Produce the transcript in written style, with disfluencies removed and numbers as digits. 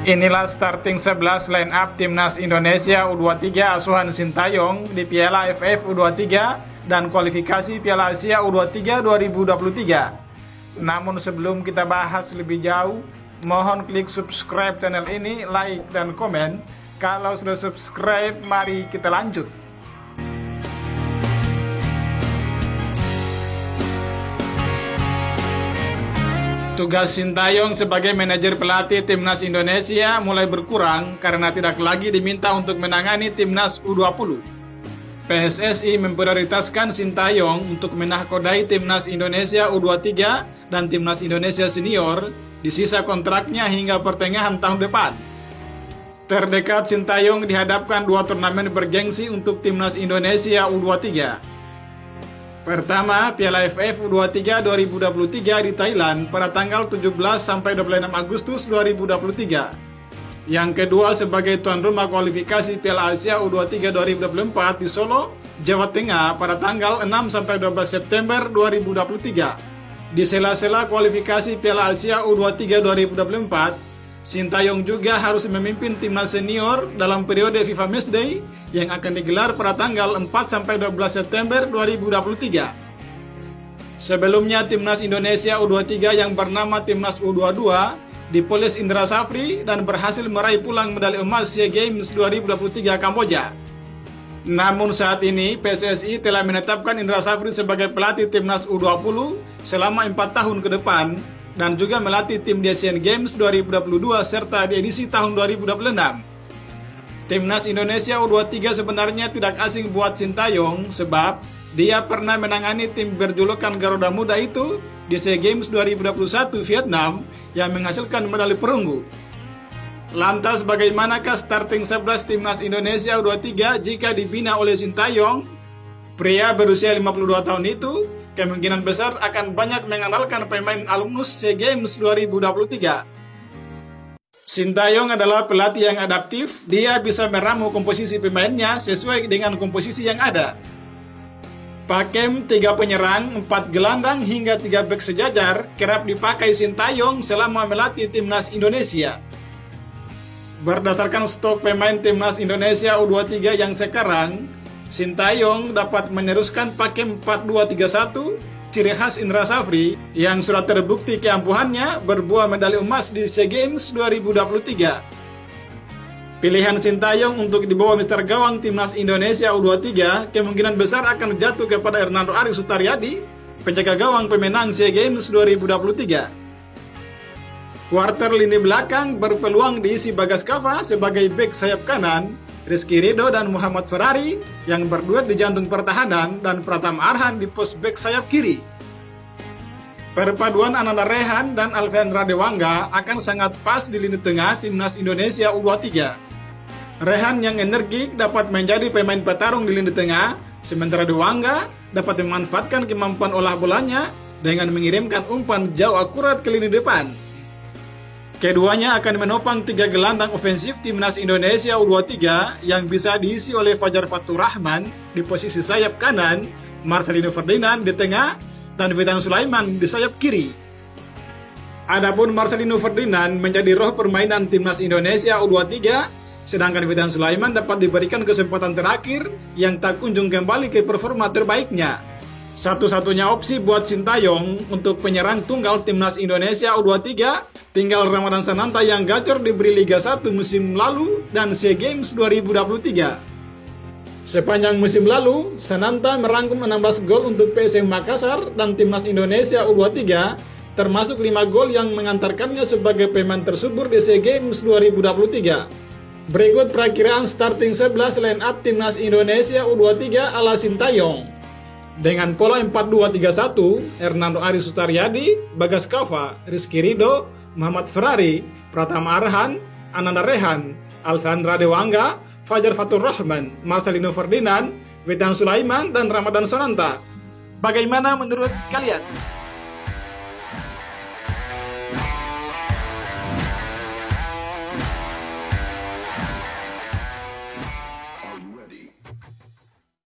Inilah starting 11 line up Timnas Indonesia U23 asuhan Sintayong di Piala AFF U23 dan kualifikasi Piala Asia U23 2023. Namun sebelum kita bahas lebih jauh, mohon klik subscribe channel ini, like dan komen. Kalau sudah subscribe, mari kita lanjut. Tugas Sintayong sebagai manajer pelatih Timnas Indonesia mulai berkurang karena tidak lagi diminta untuk menangani Timnas U20. PSSI memprioritaskan Sintayong untuk menahkodai Timnas Indonesia U23 dan Timnas Indonesia Senior di sisa kontraknya hingga pertengahan tahun depan. Terdekat Sintayong dihadapkan dua turnamen bergengsi untuk Timnas Indonesia U23. Pertama, Piala AFF U23 2023 di Thailand pada tanggal 17 sampai 26 Agustus 2023. Yang kedua sebagai tuan rumah kualifikasi Piala Asia U23 2024 di Solo, Jawa Tengah pada tanggal 6 sampai 12 September 2023. Di sela-sela kualifikasi Piala Asia U23 2024, Sintayong juga harus memimpin timnas senior dalam periode FIFA Matchday yang akan digelar pada tanggal 4 sampai 12 September 2023. Sebelumnya timnas Indonesia U23 yang bernama Timnas U22 dipoles Indra Safri dan berhasil meraih pulang medali emas SEA Games 2023 Kamboja. Namun saat ini PSSI telah menetapkan Indra Safri sebagai pelatih timnas U20 selama 4 tahun ke depan dan juga melatih tim di Asian Games 2022 serta di edisi tahun 2026. Timnas Indonesia U23 sebenarnya tidak asing buat Sintayong sebab dia pernah menangani tim berjulukan Garuda Muda itu di SEA Games 2021 Vietnam yang menghasilkan medali perunggu. Lantas bagaimanakah starting 11 Timnas Indonesia U23 jika dibina oleh Sintayong? Pria berusia 52 tahun itu kemungkinan besar akan banyak mengandalkan pemain alumnus SEA Games 2023. Sintayong adalah pelatih yang adaptif, dia bisa meramu komposisi pemainnya sesuai dengan komposisi yang ada. Pakem 3 penyerang, 4 gelandang hingga 3 bek sejajar kerap dipakai Sintayong selama melatih Timnas Indonesia. Berdasarkan stok pemain Timnas Indonesia U23 yang sekarang, Sintayong dapat meneruskan pakem 4-2-3-1, ciri khas Indra Safri yang sudah terbukti keampuhannya berbuah medali emas di SEA Games 2023. Pilihan Sintayong untuk dibawa Mister Gawang Timnas Indonesia U23 kemungkinan besar akan jatuh kepada Hernando Ari Sutariadi, penjaga gawang pemenang SEA Games 2023. Kuarter lini belakang berpeluang diisi Bagas Kava sebagai bek sayap kanan, Rizky Ridho dan Muhammad Ferrari yang berduet di jantung pertahanan dan Pratama Arhan di pos bek sayap kiri. Perpaduan Ananda Rehan dan Alfian Radewangga akan sangat pas di lini tengah Timnas Indonesia U23. Rehan yang energik dapat menjadi pemain petarung di lini tengah, sementara Dewangga dapat memanfaatkan kemampuan olah bolanya dengan mengirimkan umpan jauh akurat ke lini depan. Keduanya akan menopang 3 gelandang ofensif Timnas Indonesia U23 yang bisa diisi oleh Fajar Fatur Rahman di posisi sayap kanan, Marcelino Ferdinand di tengah, dan Witan Sulaiman di sayap kiri. Adapun Marcelino Ferdinand menjadi roh permainan Timnas Indonesia U23, sedangkan Witan Sulaiman dapat diberikan kesempatan terakhir yang tak kunjung kembali ke performa terbaiknya. Satu-satunya opsi buat Sintayong untuk penyerang tunggal Timnas Indonesia U23 tinggal Ramadan Sananta yang gacor diberi Liga 1 musim lalu dan SEA Games 2023. Sepanjang musim lalu, Sananta merangkum 16 gol untuk PSM Makassar dan Timnas Indonesia U23, termasuk 5 gol yang mengantarkannya sebagai pemain tersubur di SEA Games 2023. Berikut perakiraan starting 11 line up Timnas Indonesia U23 ala Sintayong. Dengan pola 4-2-3-1, Hernando Ari Sutariadi, Bagas Kava, Rizky Ridho, Muhammad Ferrari, Pratama Arhan, Ananda Rehan, Alfian Radewangga, Fajar Fatur Rahman, Marcelino Ferdinand, Witan Sulaiman, dan Ramadan Sananta. Bagaimana menurut kalian?